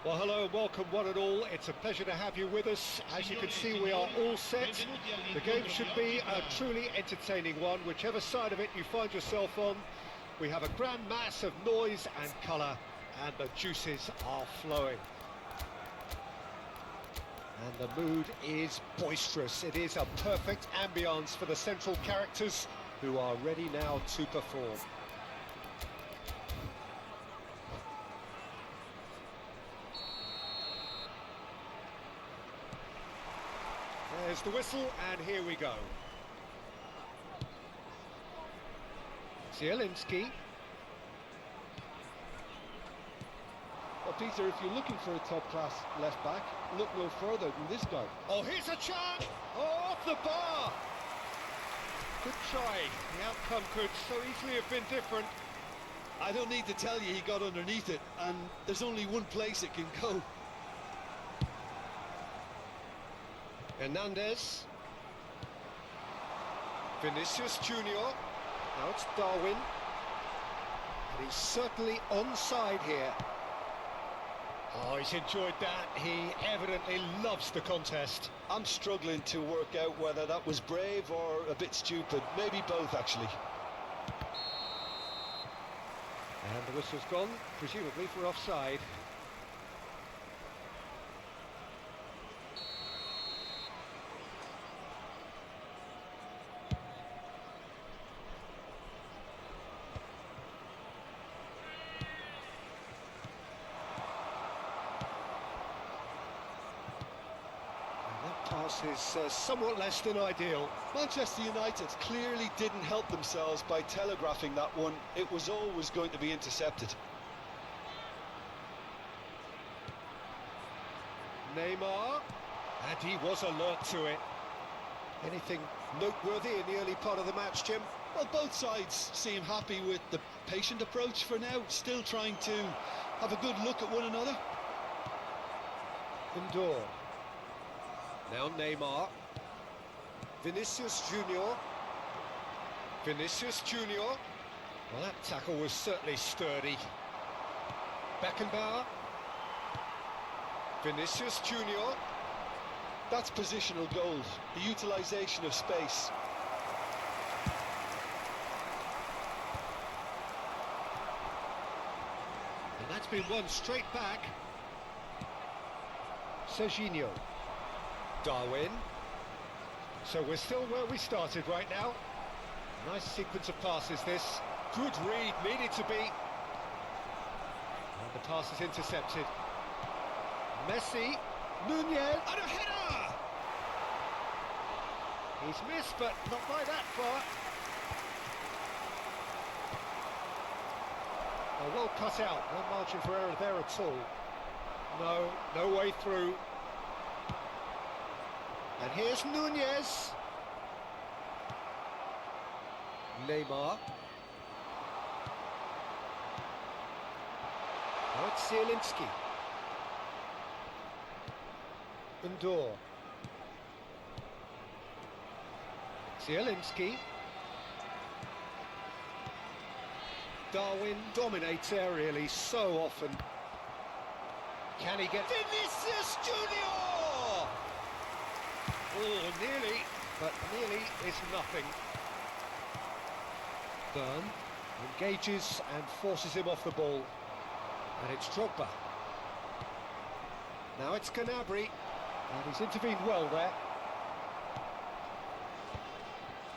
Well, hello and welcome one and all. It's a pleasure to have you with us. As you can see, we are all set. The game should be a truly entertaining one, whichever side of it you find yourself on. We have a grand mass of noise and colour, and the juices are flowing. And the mood is boisterous. It is a perfect ambience for the central characters who are ready now to perform. There's the whistle, and here we go. Zielinski. Well, Peter, if you're looking for a top-class left-back, look no further than this guy. Oh, here's a chance! Oh, off the bar! Good try. The outcome could so easily have been different. I don't need to tell you he got underneath it, and there's only one place it can go. Hernandez. Vinicius Junior. Now it's Darwin. And he's certainly onside here. Oh, he's enjoyed that. He evidently loves the contest. I'm struggling to work out whether that was brave or a bit stupid. Maybe both, actually. And the whistle's gone, presumably for offside. Pass is somewhat less than ideal. Manchester United clearly didn't help themselves by telegraphing that one. It was always going to be intercepted. Neymar, and he was alert to it. Anything noteworthy in the early part of the match, Jim? Well, both sides seem happy with the patient approach for now, still trying to have a good look at one another. Indoor. Now Neymar. Vinicius Junior. Vinicius Junior. Well, that tackle was certainly sturdy. Beckenbauer. Vinicius Junior. That's positional gold, the utilisation of space. And that's been won straight back. Serginho. Darwin. So we're still where we started right now. Nice sequence of passes this. Good read, needed to be. And the pass is intercepted. Messi. Nunez. And a header! He's missed, but not by that far. Oh, well cut out. No margin for error there at all. No way through. And here's Nunez. Neymar. Now it's Zielinski. Indoor. Zielinski. Darwin dominates aerially so often. Can he get... Vinicius Junior! Oh, nearly, but nearly is nothing. Byrne engages and forces him off the ball. And it's Drogba. Now it's Gnabry, and he's intervened well there.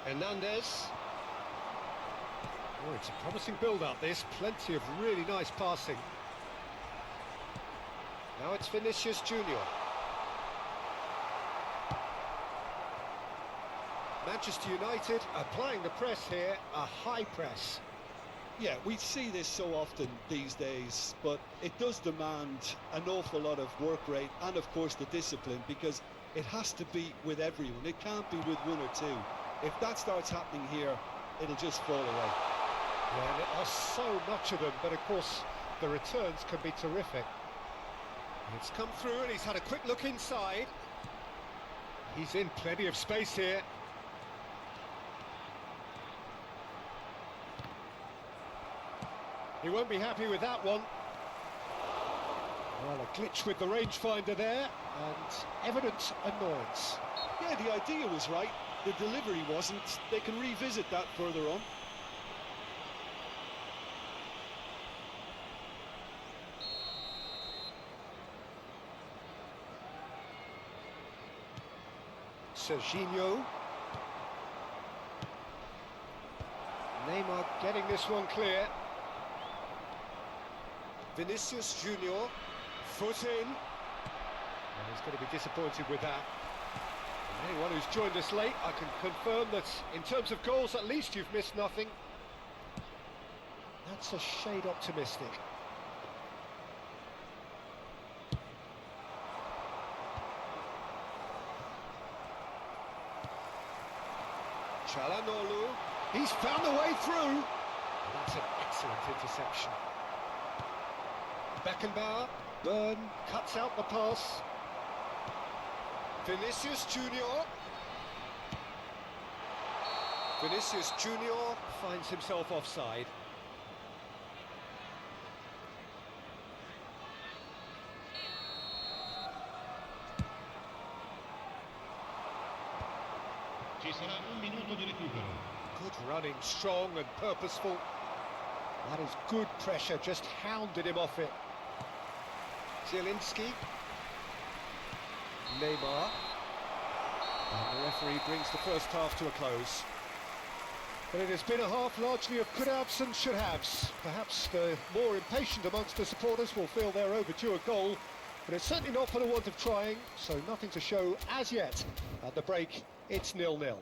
Hernandez. Oh, it's a promising build-up, this. Plenty of really nice passing. Now it's Vinicius Junior. Manchester United applying the press here, a high press. Yeah, we see this so often these days, but it does demand an awful lot of work rate and, of course, the discipline, because it has to be with everyone. It can't be with one or two. If that starts happening here, it'll just fall away. Yeah, and there are so much of them, but of course the returns can be terrific. It's come through and he's had a quick look inside. He's in plenty of space here. He won't be happy with that one. Well, a glitch with the rangefinder there, and evident annoyance. Yeah, the idea was right, the delivery wasn't. They can revisit that further on. Serginho. Neymar getting this one clear. Vinicius Junior, foot in. And he's going to be disappointed with that. And anyone who's joined us late, I can confirm that in terms of goals, at least you've missed nothing. That's a shade optimistic. Çalhanoğlu, he's found a way through. And that's an excellent interception. Beckenbauer, Byrne cuts out the pass. Vinicius Junior. Vinicius Junior finds himself offside. Ci sarà un minuto di recupero. Good running, strong and purposeful. That is good pressure, just hounded him off it. Zielinski. Neymar. And the referee brings the first half to a close. But it has been a half largely of could-haves and should-haves. Perhaps the more impatient amongst the supporters will feel they're overdue a goal, but it's certainly not for the want of trying, so nothing to show as yet. At the break, it's 0-0.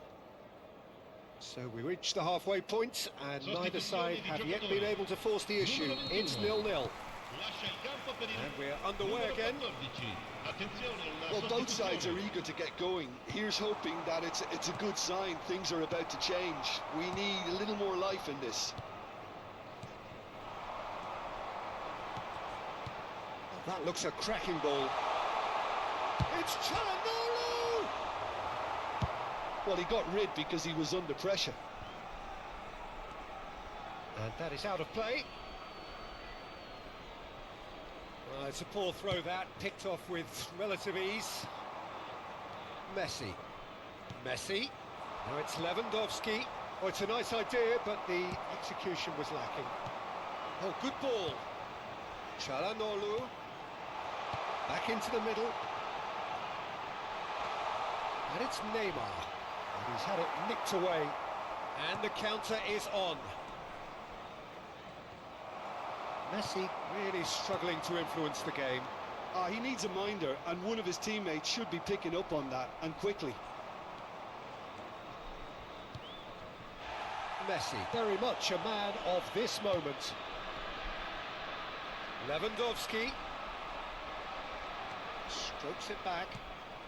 So we reach the halfway point, and neither side have yet been able to force the issue. It's 0-0. And we're underway again. Well, both sides are eager to get going. Here's hoping that it's a good sign. Things are about to change. We need a little more life in this. That looks a cracking ball. It's Çalhanoğlu! Well, he got rid because he was under pressure. And that is out of play. It's a poor throw that, picked off with relative ease. Messi. Messi. Now it's Lewandowski. Oh, it's a nice idea, but the execution was lacking. Oh, good ball. Çalhanoğlu. Back into the middle. And it's Neymar. And he's had it nicked away. And the counter is on. Messi really struggling to influence the game. He needs a minder, and one of his teammates should be picking up on that, and quickly. Messi, very much a man of this moment. Lewandowski. Strokes it back.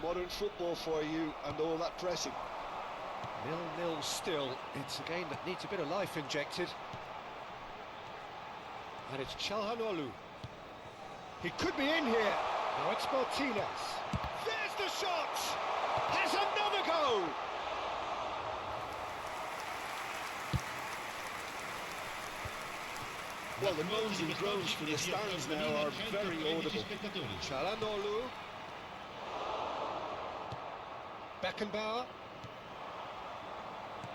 Modern football for you, and all that pressing. 0-0 still. It's a game that needs a bit of life injected. And it's Çalhanoğlu. He could be in here. Now it's Martinez. There's the shot! Has another go! Well, the moans and groans from the stands now are very audible. Çalhanoğlu. Beckenbauer.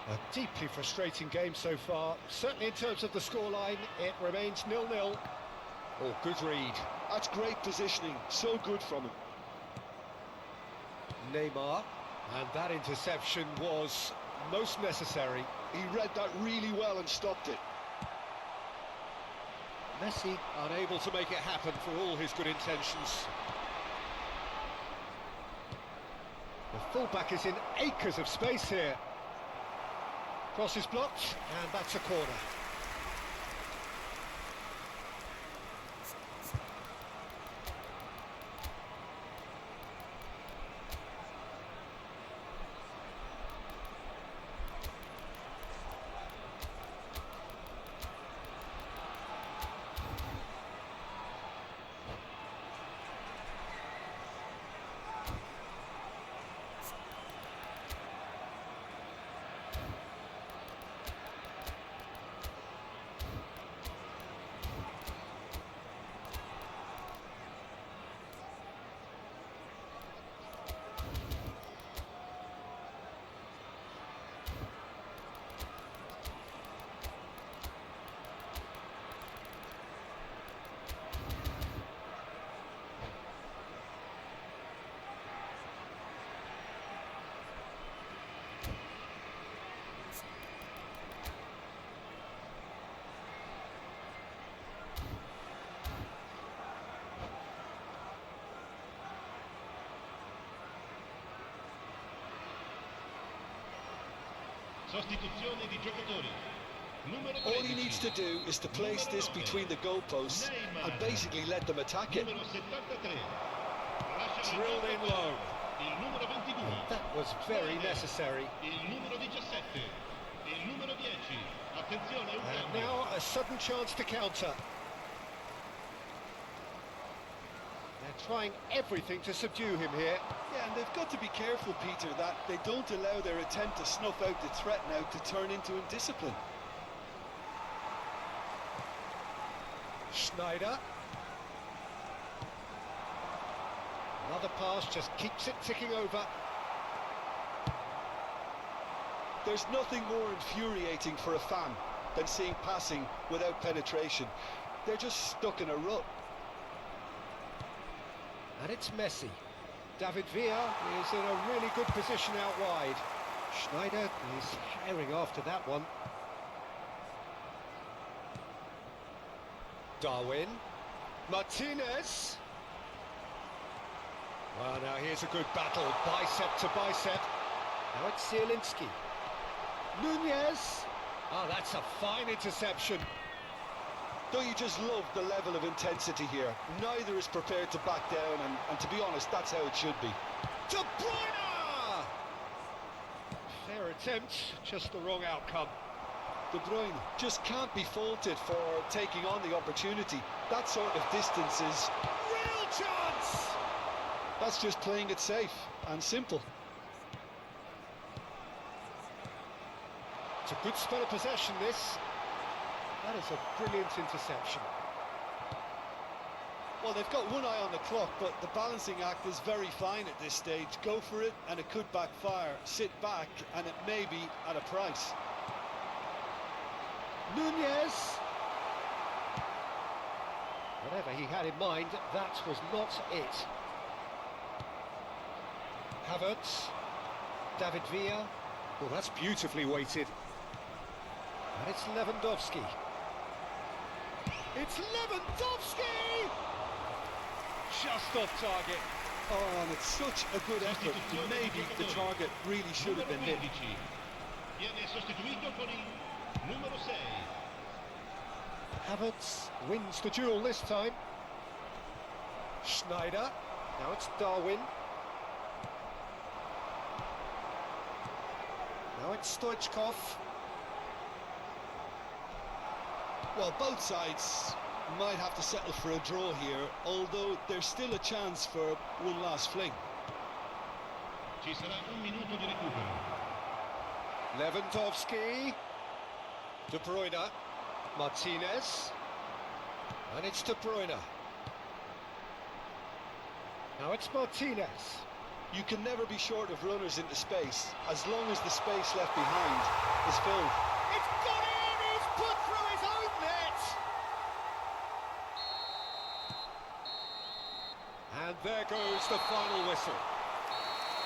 A deeply frustrating game so far. Certainly in terms of the scoreline, it remains 0-0. Oh, good read. That's great positioning. So good from him. Neymar. And that interception was most necessary. He read that really well and stopped it. Messi unable to make it happen for all his good intentions. The fullback is in acres of space here. Cross is blocked, and that's a corner. Sostituzione di giocatori. Numero 13. All he needs to do is to place this between the goalposts and basically let them attack it. Numero 73. Drilled in low. Il numero 22. That was very necessary. Il numero 17. Il numero 10. Attenzione, un And cambio. now a sudden chance to counter. They're trying everything to subdue him here. Yeah, and they've got to be careful, Peter, that they don't allow their attempt to snuff out the threat now to turn into indiscipline. Schneider. Another pass just keeps it ticking over. There's nothing more infuriating for a fan than seeing passing without penetration. They're just stuck in a rut. And it's Messi. David Villa is in a really good position out wide. Schneider is herring after that one. Darwin. Martinez. Well, now here's a good battle, bicep to bicep. Now it's Zielinski. Nunez. Oh, that's a fine interception. Don't you just love the level of intensity here? Neither is prepared to back down, and to be honest, that's how it should be. De Bruyne! Fair attempt, just the wrong outcome. De Bruyne just can't be faulted for taking on the opportunity. That sort of distance is... Real chance! That's just playing it safe and simple. It's a good spell of possession, this. That is a brilliant interception. Well, they've got one eye on the clock, but the balancing act is very fine at this stage. Go for it, and it could backfire. Sit back, and it may be at a price. Nunez. Whatever he had in mind, that was not it. Havertz. David Villa. Well, that's beautifully weighted. And it's Lewandowski. It's Lewandowski! Just off target. Oh, and it's such a good effort. Maybe the target really should have been hit. Viene sostituito con il numero 6. Havertz wins the duel this time. Schneider. Now it's Darwin. Now it's Stoichkov. Well, both sides might have to settle for a draw here, although there's still a chance for one last fling. Ci sarà un minuto di recupero. Lewandowski. De Bruyne. Martinez. And it's De Bruyne. Now it's Martinez. You can never be short of runners into space, as long as the space left behind is filled. It's got in! He's put through his own net! And there goes the final whistle.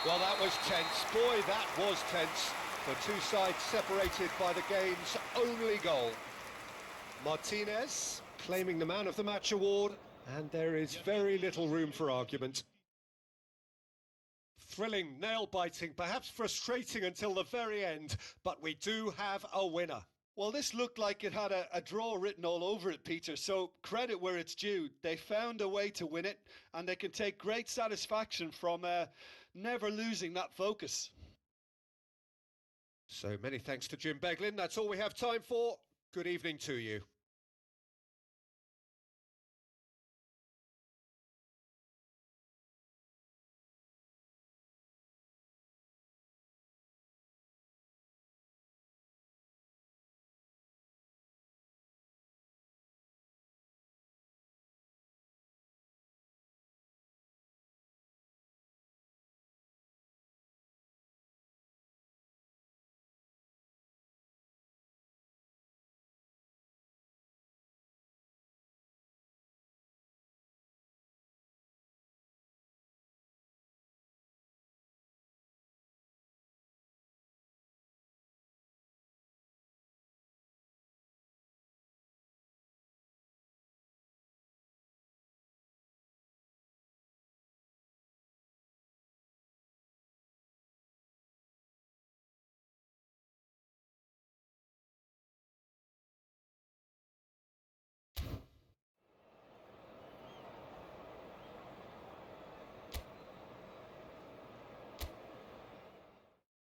Well, that was tense. Boy, that was tense. The two sides separated by the game's only goal. Martinez claiming the Man of the Match award, and there is very little room for argument. Thrilling, nail-biting, perhaps frustrating until the very end, but we do have a winner. Well, this looked like it had a draw written all over it, Peter, so credit where it's due. They found a way to win it, and they can take great satisfaction from never losing that focus. So many thanks to Jim Beglin. That's all we have time for. Good evening to you.